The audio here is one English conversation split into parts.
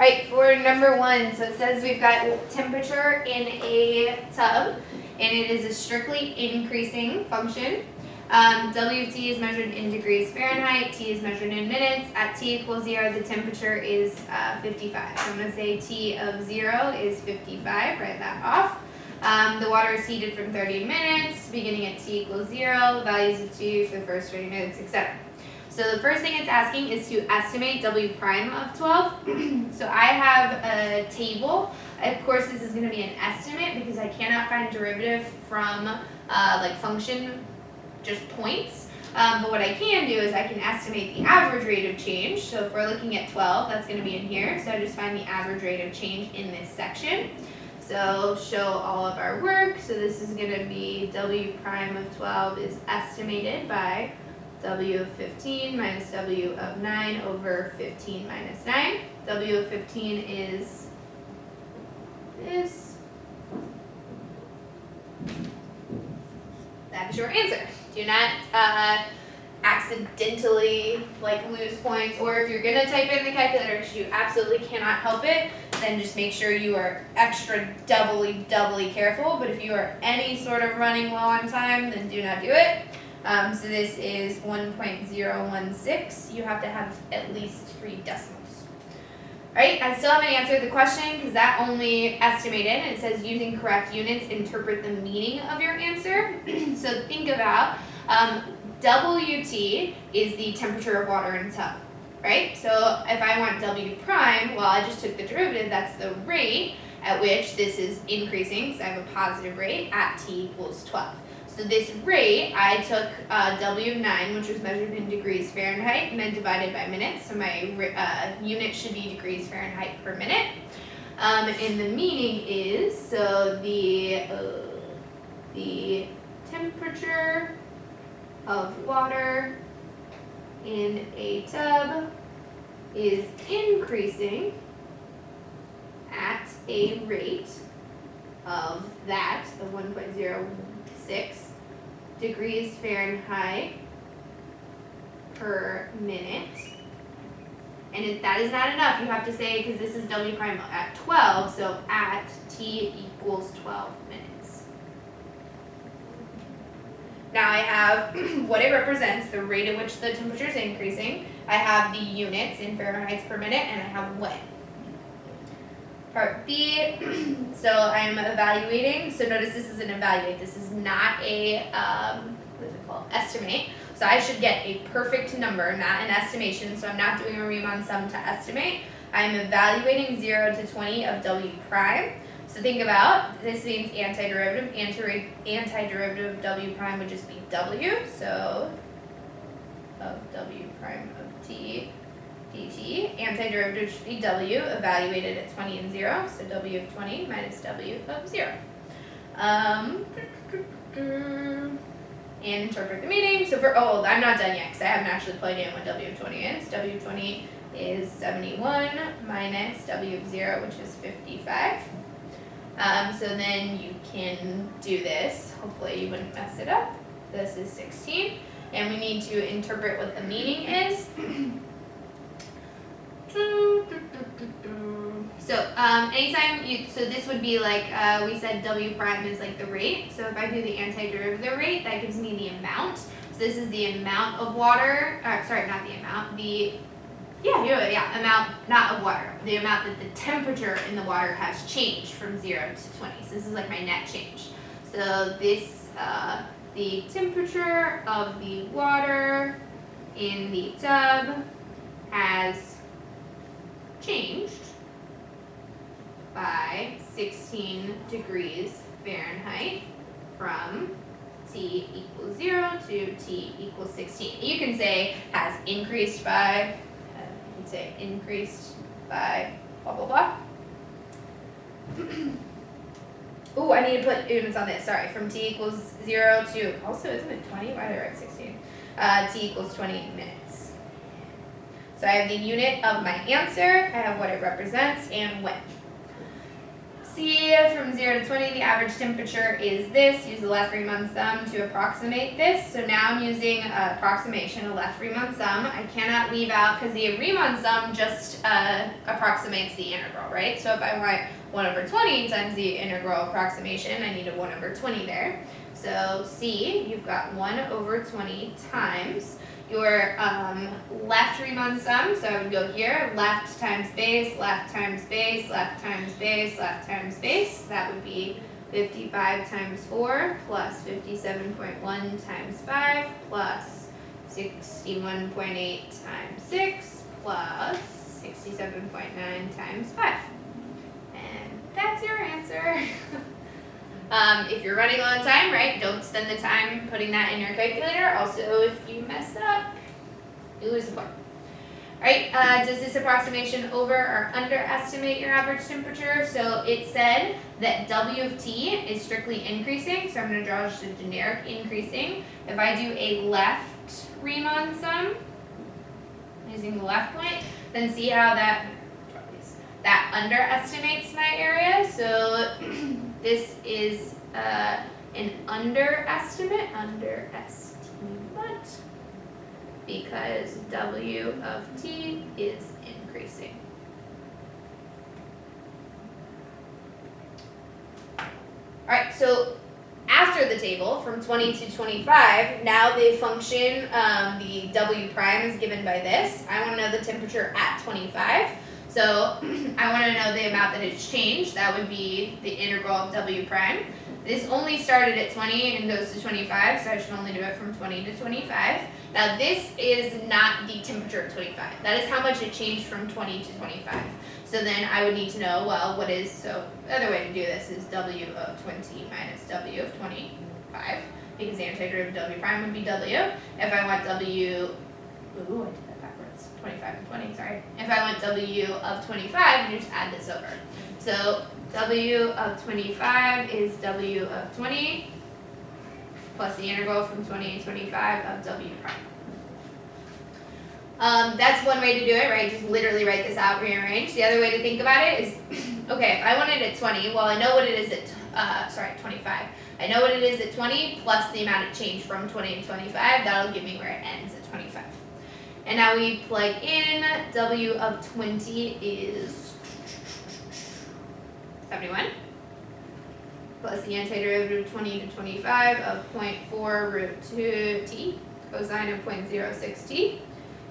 right, for number 1, so it says we've got temperature in a tub, and it is a strictly increasing function. WT is measured in degrees Fahrenheit, T is measured in minutes. At T equals 0, the temperature is 55. So I'm going to say T of 0 is 55, write that off. The water is heated for 30 minutes, beginning at T equals 0, values of T for the first 30 minutes, etc. So the first thing it's asking is to estimate W prime of 12. So I have a table. Of course, this is going to be an estimate because I cannot find derivative from like function just points. But what I can do is I can estimate the average rate of change. So if we're looking at 12, that's going to be in here. So I just find the average rate of change in this section. So show all of our work. So this is going to be W prime of 12 is estimated by W of 15 minus W of 9 over 15 minus 9. W of 15 is this. That is your answer. Do not accidentally lose points, or if you're gonna type in the calculator because you absolutely cannot help it, then just make sure you are extra doubly careful. But if you are any sort of running low on time, then do not do it. So this is 1.016. You have to have at least 3 decimals. Alright, I still haven't answered the question because that only estimated, and it says using correct units, interpret the meaning of your answer. So think about WT is the temperature of water in a tub, right? So if I want W prime, well, I just took the derivative, that's the rate at which this is increasing, because I have a positive rate at T equals 12. So this rate, I took W of 9, which was measured in degrees Fahrenheit, and then divided by minutes. So my unit should be degrees Fahrenheit per minute. And the meaning is, so the temperature of water in a tub is increasing at a rate of that, the 1.06 degrees Fahrenheit per minute. And if that is not enough, you have to say, because this is W prime at 12, so at T equals 12 minutes. Now I have what it represents, the rate at which the temperature is increasing. I have the units in Fahrenheit per minute, and I have when. Part B, so I'm evaluating. So notice this is an evaluate. This is not a, what is it called? Estimate. So I should get a perfect number, not an estimation. So I'm not doing a Riemann sum to estimate. I'm evaluating 0 to 20 of W prime. So think about, this means antiderivative. Antiderivative of W prime would just be W. So of W prime of T dt. Antiderivative should be W, evaluated at 20 and 0. So W of 20 minus W of 0. And interpret the meaning. So for, I'm not done yet because I haven't actually plugged in what W of 20 is. W of 20 is 71 minus W of 0, which is 55. So then you can do this. Hopefully you wouldn't mess it up. This is 16. And we need to interpret what the meaning is. So anytime so this would be like, we said W prime is like the rate. So if I do the antiderivative rate, that gives me the amount. So this is the amount of water, sorry, not the amount, amount, not of water, the amount that the temperature in the water has changed from 0 to 20. So this is like my net change. So this, the temperature of the water in the tub has changed by 16 degrees Fahrenheit from T equals 0 to T equals 16. You can say has increased by, you can say increased by blah, blah, blah. Oh, I need to put units on this, sorry, from T equals 0 to, also isn't it 20? Why did I write 16? T equals 20 minutes. So I have the unit of my answer, I have what it represents, and when. C, from 0 to 20, the average temperature is this. Use the last 3 months sum to approximate this. So now I'm using approximation, a last 3 months sum. I cannot leave out, because the Riemann sum just approximates the integral, right? So if I want 1 over 20 times the integral approximation, I need a 1 over 20 there. So C, you've got 1 over 20 times your left Riemann sum. So I would go here, left times base, left times base, left times base, left times base. That would be 55 times 4 plus 57.1 times 5 plus 61.8 times 6 plus 67.9 times 5. And that's your answer. If you're running low on time, right, don't spend the time putting that in your calculator. Also, if you mess up, you lose the point. All right, does this approximation over or underestimate your average temperature? So it said that W of T is strictly increasing, so I'm going to draw just a generic increasing. If I do a left Riemann sum, using the left point, then see how that underestimates my area. So this is an underestimate, because W of T is increasing. All right, so after the table, from 20 to 25, now the function, the W prime is given by this. I want to know the temperature at 25. So I want to know the amount that it's changed. That would be the integral of W prime. This only started at 20 and goes to 25, so I should only do it from 20 to 25. Now this is not the temperature at 25. That is how much it changed from 20 to 25. So then I would need to know, well, what is, so the other way to do this is W of 20 minus W of 25, because the antiderivative of W prime would be W. If I want W, ooh, I did that backwards, 25 and 20, sorry. If I want W of 25, you just add this over. So W of 25 is W of 20 plus the integral from 20 to 25 of W prime. That's one way to do it, right? Just literally write this out, rearrange. The other way to think about it is, okay, if I want it at 20, well, I know what it is at, 25. I know what it is at 20 plus the amount it changed from 20 to 25. That'll give me where it ends at 25. And now we plug in W of 20 is 71 plus the antiderivative of 20 to 25 of 0.4 root 2t, cosine of 0.06t.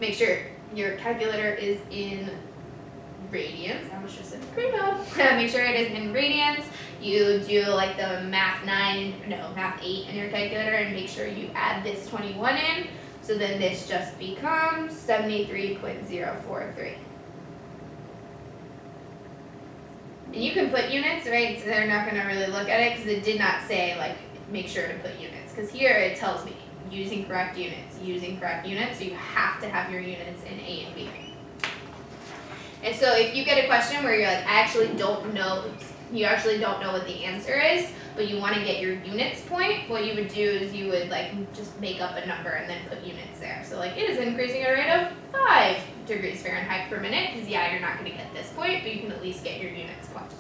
Make sure your calculator is in radians. I almost just said make sure it is in radians. You do like the math 8 in your calculator and make sure you add this 21 in. So then this just becomes 73.043. And you can put units, right? So they're not going to really look at it because it did not say, like, make sure to put units. Because here it tells me using correct units. So you have to have your units in A and B. And so if you get a question where you're like, I actually don't know, you actually don't know what the answer is, but you want to get your units point, what you would do is you would like just make up a number and then put units there. So like it is increasing at a rate of 5 degrees Fahrenheit per minute, because yeah, you're not going to get this point, but you can at least get your units point.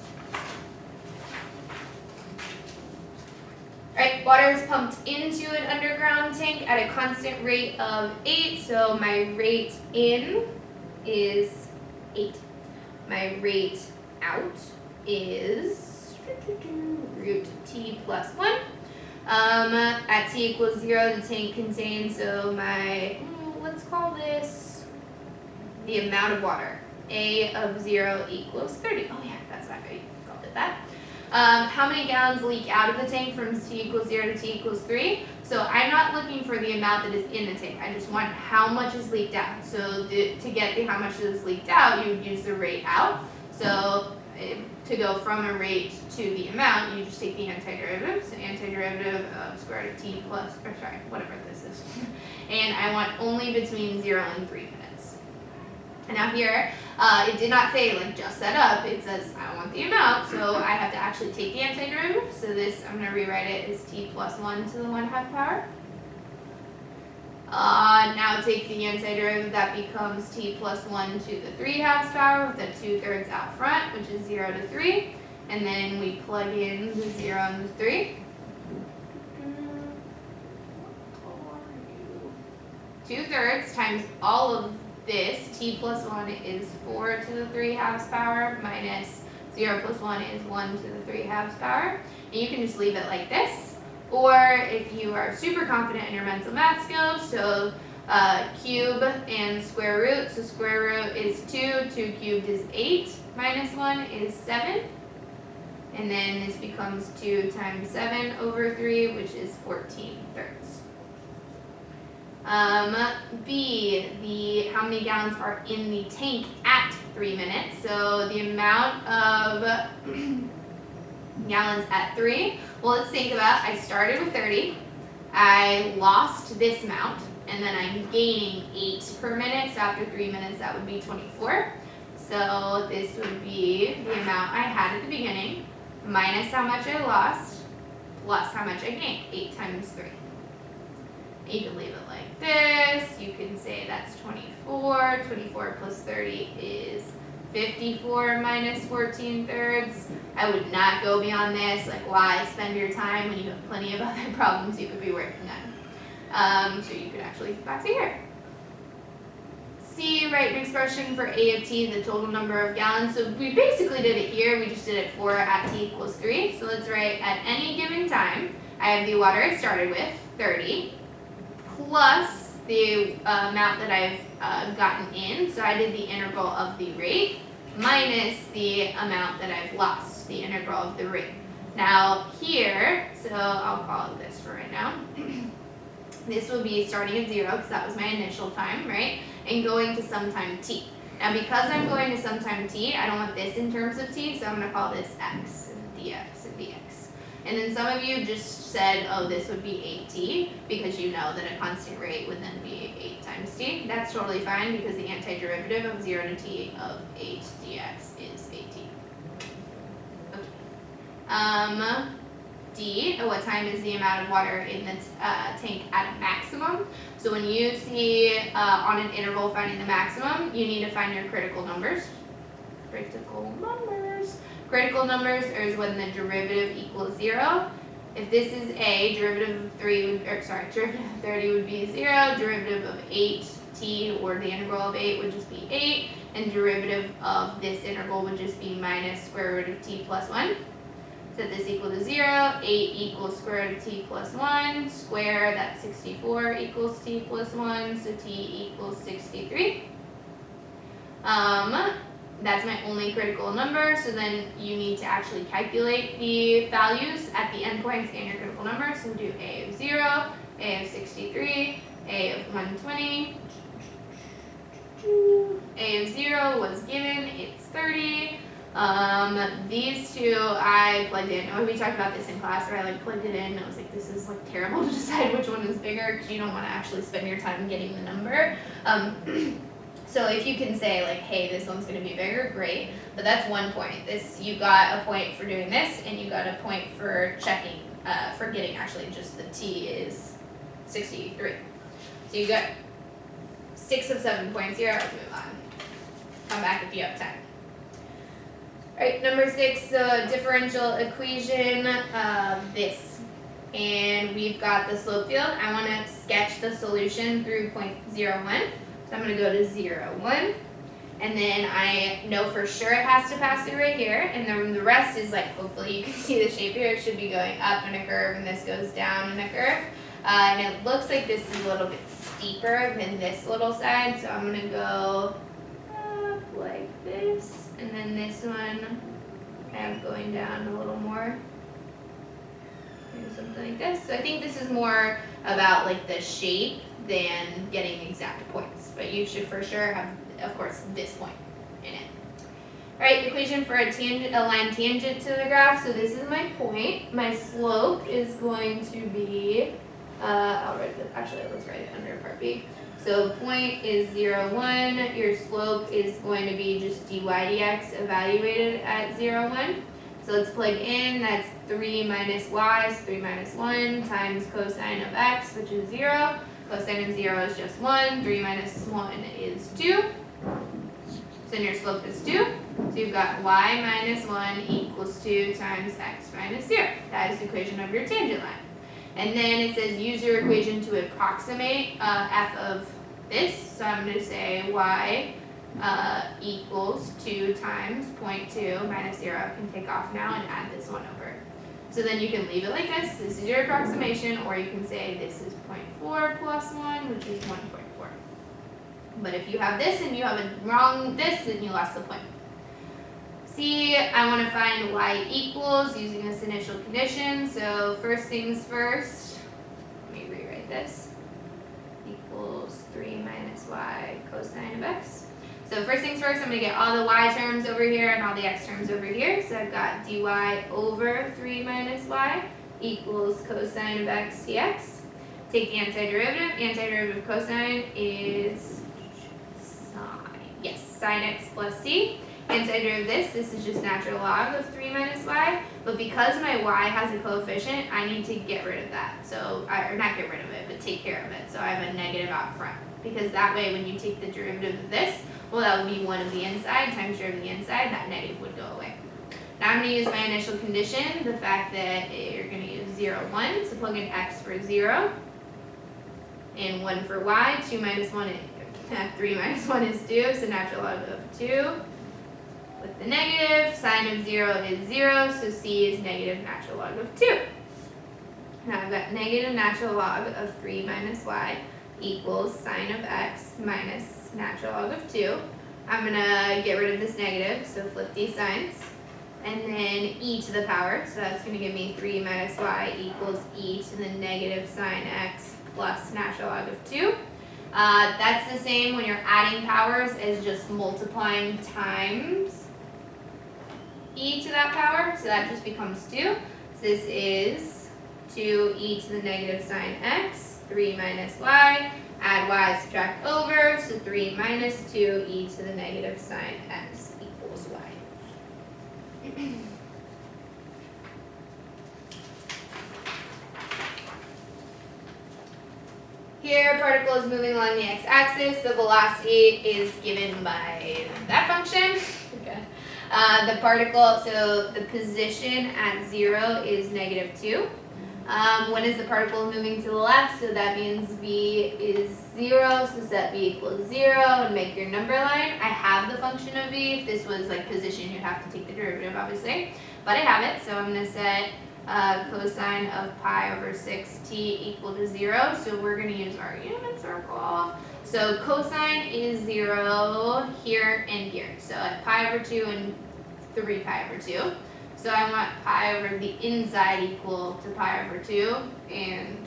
Alright, water is pumped into an underground tank at a constant rate of 8, so my rate in is 8. My rate out is root t plus 1. At t equals 0, the tank contains, so my, let's call this the amount of water. A of 0 equals 30. Oh yeah, that's not right. Called it that. How many gallons leak out of the tank from t equals 0 to t equals 3? So I'm not looking for the amount that is in the tank. I just want how much is leaked out. So to get the how much is leaked out, you would use the rate out. So to go from a rate to the amount, you just take the antiderivative. So antiderivative of square root of t plus, or sorry, whatever this is. And I want only between 0 and 3 minutes. And now here, it did not say like just set up, it says I want the amount, so I have to actually take the antiderivative. So this, I'm going to rewrite it as t plus 1 to the 1/2 power. Now take the antiderivative, that becomes t plus 1 to the 3/2 power with the 2/3 out front, which is 0 to 3. and then we plug in the 0 and the 3. 2/3 times all of this, t plus 1 is 4 to the 3/2 power minus 0 plus 1 is 1 to the 3/2 power. And you can just leave it like this. Or if you are super confident in your mental math skills, so cube and square root. So square root is 2, 2 cubed is 8, minus 1 is 7. And then this becomes 2 times 7 over 3, which is 14/3. B, how many gallons are in the tank at 3 minutes? So the amount of gallons at 3, well, let's think about, I started with 30, I lost this amount, and then I'm gaining 8 per minute, so after 3 minutes that would be 24. So this would be the amount I had at the beginning, minus how much I lost, plus how much I gained, 8 times 3. You can leave it like this. You can say that's 24. 24 plus 30 is 54 minus 14/3. I would not go beyond this. Like, why spend your time when you have plenty of other problems you could be working on? So you could actually get back to here. C, write an expression for A of t, the total number of gallons. So we basically did it here. We just did it for at t equals 3. So let's write at any given time, I have the water I started with, 30. Plus the amount that I've gotten in, so I did the integral of the rate, minus the amount that I've lost, the integral of the rate. Now here, so I'll call it this for right now. This will be starting at 0, because that was my initial time, right? And going to some time t. Now because I'm going to some time t, I don't want this in terms of t, so I'm going to call this x, and dx, and dx. And then some of you just said, oh, this would be 8t, because you know that a constant rate would then be 8 times t. That's totally fine, because the antiderivative of 0 to t of 8 dx is 8t. Okay. D, what time is the amount of water in the tank at a maximum? So when you see on an interval finding the maximum, you need to find your critical numbers. Critical numbers is when the derivative equals 0. If this is a, derivative of derivative of 30 would be 0, derivative of 8t, or the integral of 8 would just be 8, and derivative of this integral would just be minus square root of t plus 1. Set this equal to 0, 8 equals square root of t plus 1, square, that's 64 equals t plus 1, so t equals 63. That's my only critical number, so then you need to actually calculate the values at the endpoints and your critical number. So do A of 0, A of 63, A of 120. A of 0 was given, it's 30. These two I plugged in. Oh, we talked about this in class where I plugged it in and I was like, this is terrible to decide which one is bigger because you don't want to actually spend your time getting the number. So if you can say hey, this one's going to be bigger, great. But that's 1 point. This, you got a point for doing this, and you got a point for checking, for getting actually just the t is 63. So you got 6 of 7 points here. Let's move on. Come back if you have time. Alright, number 6, the differential equation of this. And we've got the slope field. I want to sketch the solution through point 0, 1. So I'm going to go to 0, 1, and then I know for sure it has to pass through right here, and then the rest is hopefully you can see the shape here, it should be going up in a curve, and this goes down in a curve, and it looks like this is a little bit steeper than this little side, so I'm going to go up like this, and then this one kind of going down a little more, maybe something like this. So I think this is more about the shape than getting exact points, but you should for sure have, of course, this point in it. Alright, equation for a line tangent to the graph. So this is my point. My slope is going to be, I'll write it, actually let's write it under part B. So point is 0, 1, your slope is going to be just dy dx evaluated at 0, 1. So let's plug in, that's 3 minus y, so 3 minus 1 times cosine of x, which is 0. Cosine of 0 is just 1, 3 minus 1 is 2. So then your slope is 2. So you've got y minus 1 equals 2 times x minus 0. That is the equation of your tangent line. And then it says use your equation to approximate f of this. So I'm going to say y equals 2 times 0.2 minus 0. I can take off now and add this 1 over. So then you can leave it like this. This is your approximation, or you can say this is 0.4 plus 1, which is 1.4. But if you have this and you have a wrong this, then you lost the point. C, I want to find y equals using this initial condition. So first things first, let me rewrite this. Equals 3 minus y cosine of x. So first things first, I'm going to get all the y terms over here and all the x terms over here. So I've got dy over 3 minus y equals cosine of x dx. Take the antiderivative. Antiderivative of cosine is sine. Yes, sine x plus c. Antiderivative of this is just natural log of 3 minus y. But because my y has a coefficient, I need to get rid of that. So, or not get rid of it, but take care of it. So I have a negative out front. Because that way, when you take the derivative of this, well, that would be 1 of the inside times derivative of the inside, that negative would go away. Now I'm going to use my initial condition, the fact that you're going to use 0, 1, so plug in x for 0, and 1 for y, 2 minus 1, 3 minus 1 is 2, so natural log of 2. With the negative, sine of 0 is 0, so c is negative natural log of 2. Now I've got negative natural log of 3 minus y equals sine of x minus natural log of 2. I'm going to get rid of this negative, so flip these signs. And then e to the power, so that's going to give me 3 minus y equals e to the negative sine x plus natural log of 2. That's the same when you're adding powers as just multiplying times e to that power, so that just becomes 2. So this is 2e to the negative sine x, 3 minus y. Add y, subtract over, so 3 minus 2e to the negative sine x equals y. Here, particle is moving along the x-axis. The velocity is given by that function. Okay. The particle, so the position at 0 is negative 2. When is the particle moving to the left? So that means v is 0, so set v equals 0 and make your number line. I have the function of v. If this was like position, you'd have to take the derivative, obviously. But I have it, so I'm going to set cosine of pi over 6t equal to 0. So we're going to use our unit circle. So cosine is 0 here and here. So at pi over 2 and 3 pi over 2. So I want pi over the inside equal to pi over 2 and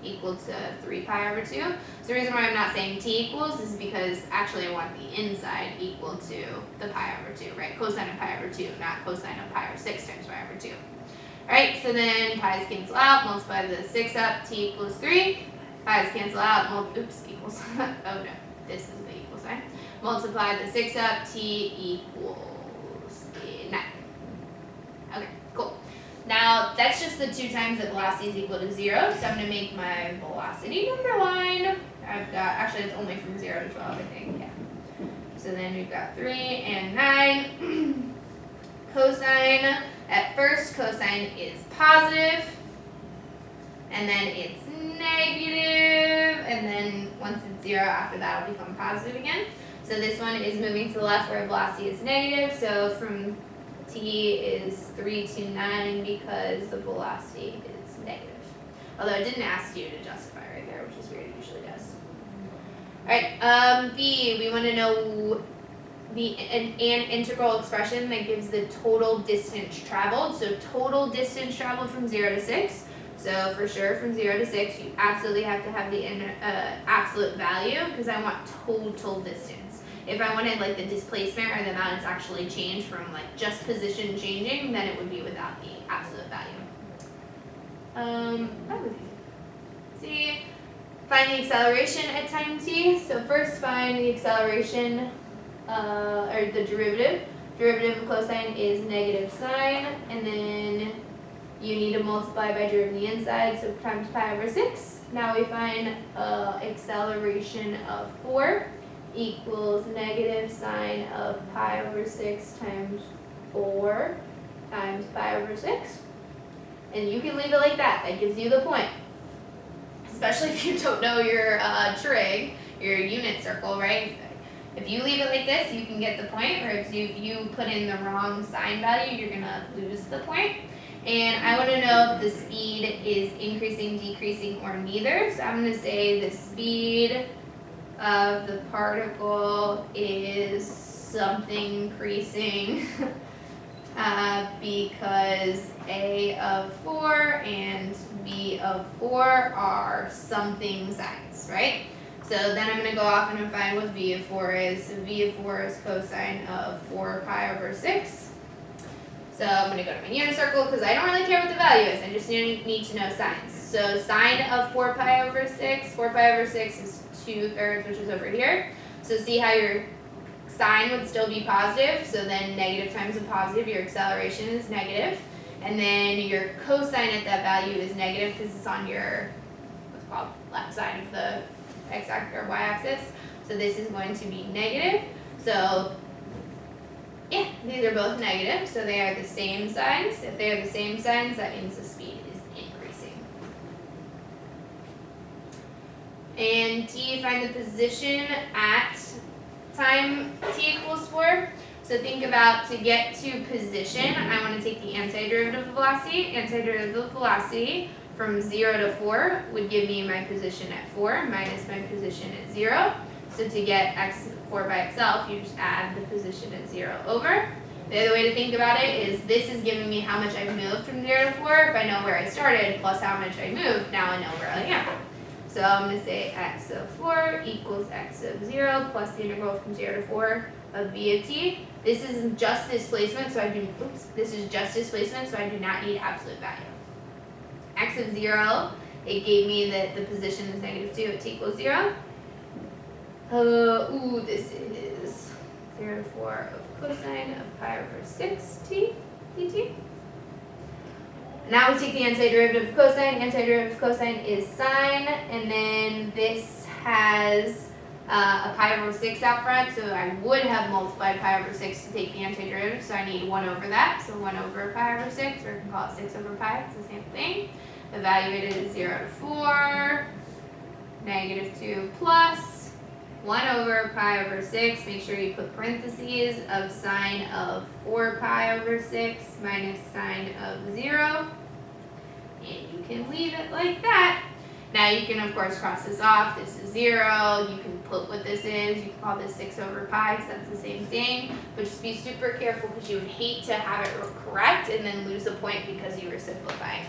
equal to 3 pi over 2. So the reason why I'm not saying t equals is because actually I want the inside equal to the pi over 2, right? Cosine of pi over 2, not cosine of pi over 6 times pi over 2. Alright, so then pi's cancel out, multiply the 6 up, t equals 3. Pi's cancel out, equals, oh no, this is the equal sign. Multiply the 6 up, t equals 9. Okay, cool. Now, that's just the 2 times that velocity is equal to 0, so I'm going to make my velocity number line. I've got, actually it's only from 0 to 12, I think, yeah. So then we've got 3 and 9. Cosine, at first cosine is positive, and then it's negative, and then once it's 0, after that it'll become positive again. So this one is moving to the left where velocity is negative, so from t is 3 to 9 because the velocity is negative. Although it didn't ask you to justify right there, which is weird, it usually does. Alright, B, we want to know an integral expression that gives the total distance traveled. So total distance traveled from 0 to 6. So for sure from 0 to 6, you absolutely have to have the absolute value because I want total distance. If I wanted like the displacement or the amount it's actually changed from like just position changing, then it would be without the absolute value. That was easy. See, find the acceleration at time t. So first find the acceleration, or the derivative. Derivative of cosine is negative sine, and then you need to multiply by derivative of the inside, so times pi over 6. Now we find acceleration of 4 equals negative sine of pi over 6 times 4 times pi over 6. And you can leave it like that. That gives you the point. Especially if you don't know your trig, your unit circle, right? If you leave it like this, you can get the point, or if you put in the wrong sine value, you're gonna lose the point. And I want to know if the speed is increasing, decreasing, or neither. So I'm gonna say the speed of the particle is something increasing because A of 4 and B of 4 are something signs, right? So then I'm going to go off and find what V of 4 is. So V of 4 is cosine of 4 pi over 6. So I'm going to go to my unit circle because I don't really care what the value is. I just need to know signs. So sine of 4 pi over 6. 4 pi over 6 is 2/3, which is over here. So see how your sine would still be positive. So then negative times a positive, your acceleration is negative. And then your cosine at that value is negative because it's on your, what's called, left side of the x-axis or y-axis. So this is going to be negative. So yeah, these are both negative, so they are the same signs. If they are the same signs, that means the speed is increasing. And t, find the position at time t equals 4. So think about, to get to position, I want to take the antiderivative of velocity. Antiderivative of velocity from 0 to 4 would give me my position at 4 minus my position at 0. So to get x4 by itself, you just add the position at 0 over. The other way to think about it is this is giving me how much I've moved from 0 to 4. If I know where I started plus how much I moved, now I know where I am. So I'm going to say x of 4 equals x of 0 plus the integral from 0 to 4 of v of t. This is just displacement, so I do not need absolute value. X of 0, it gave me that the position is -2 at t equals 0. This is 0 to 4 of cosine of pi over 6t dt. Now we take the antiderivative of cosine. Antiderivative of cosine is sine, and then this has a pi over 6 out front, so I would have multiplied pi over 6 to take the antiderivative, so I need 1 over that. So 1 over pi over 6, or you can call it 6 over pi, it's the same thing. Evaluated at 0 to 4, -2 plus 1 over pi over 6. Make sure you put parentheses of sine of 4 pi over 6 minus sine of 0. And you can leave it like that. Now you can of course cross this off. This is 0. You can put what this is. You can call this 6 over pi because that's the same thing. But just be super careful because you would hate to have it correct and then lose a point because you were simplifying.